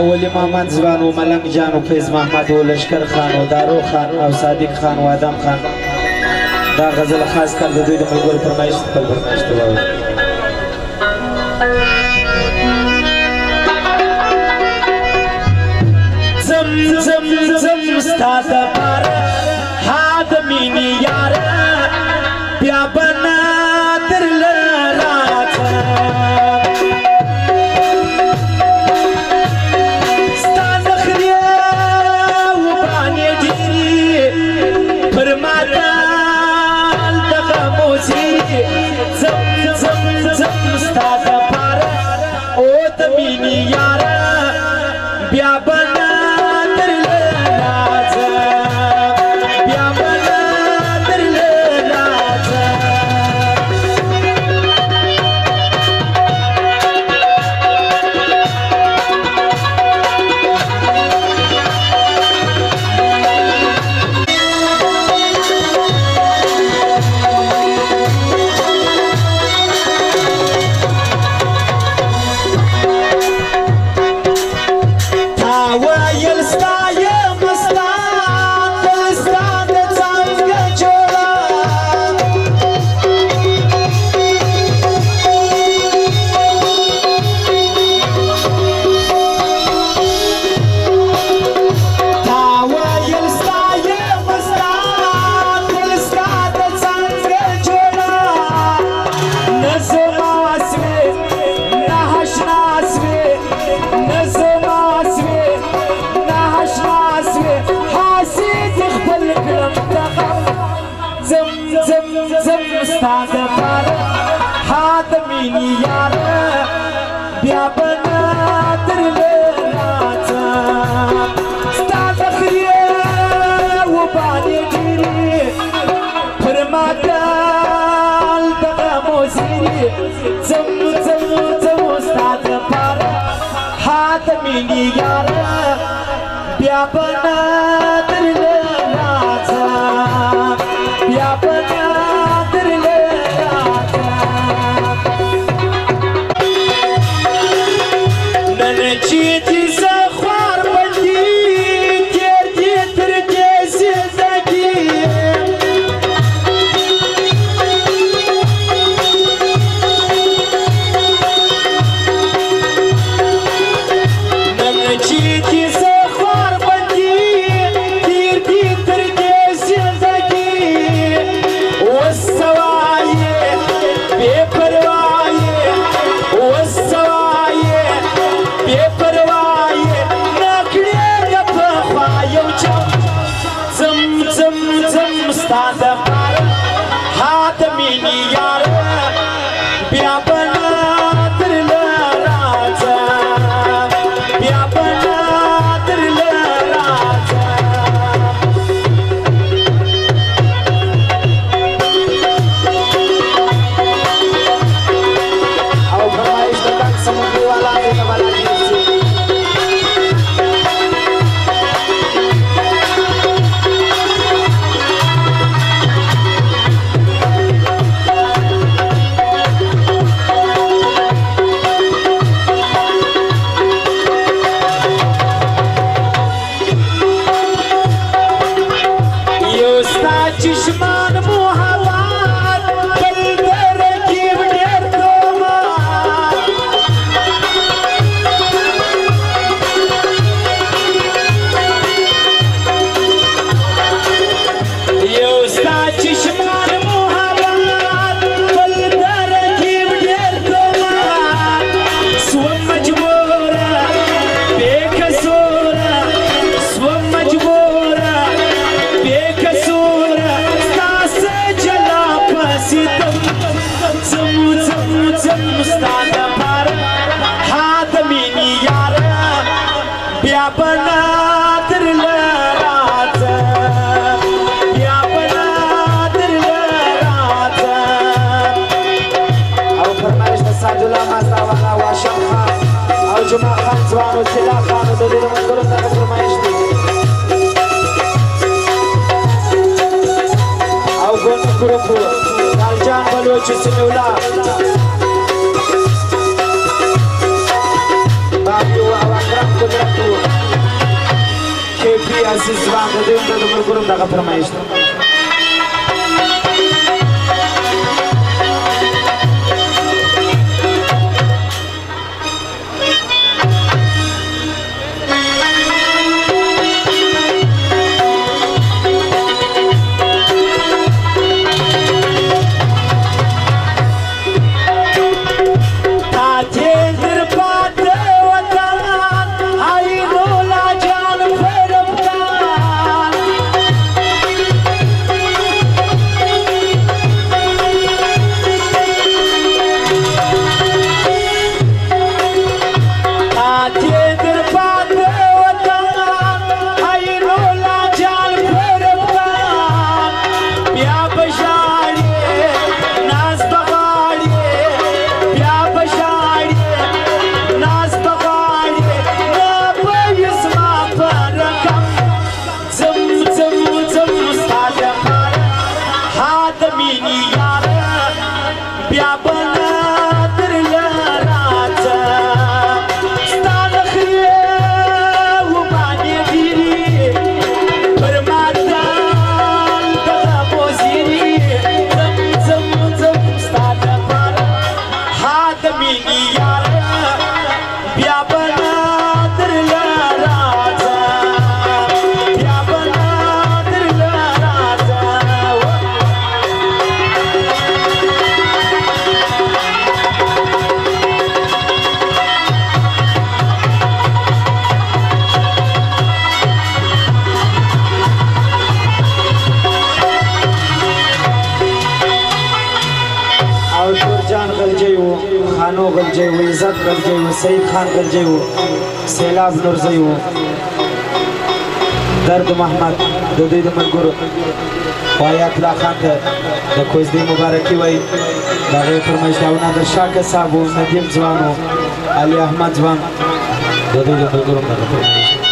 ولی محمد زبان و ملنگ جان و فیض محمد و لشکر خان و دارو خان او صادق خان و آدم خان دا غزل خاص کر د دوی د ملګرو فرمایش خپل فرمایش ته وایي زم زم زم ستا دپاره ها د مینې یاره بیا به نه درله راځه Babi wa akram kudrat د دوی د ملګرو دغه فرمایش ده خانو غلجی و عزت غلجی و سید خان غلجی و سیلاب نورزی و درد محمد د دوی د ملګرو آیات الله خان ته د کوزدې مبارکي وایي د هغې فرمایش ده او نادر شاه صاحب و ندیم ځوان و علي احمد ځوان د دوی د ملګرو دغه فرمایش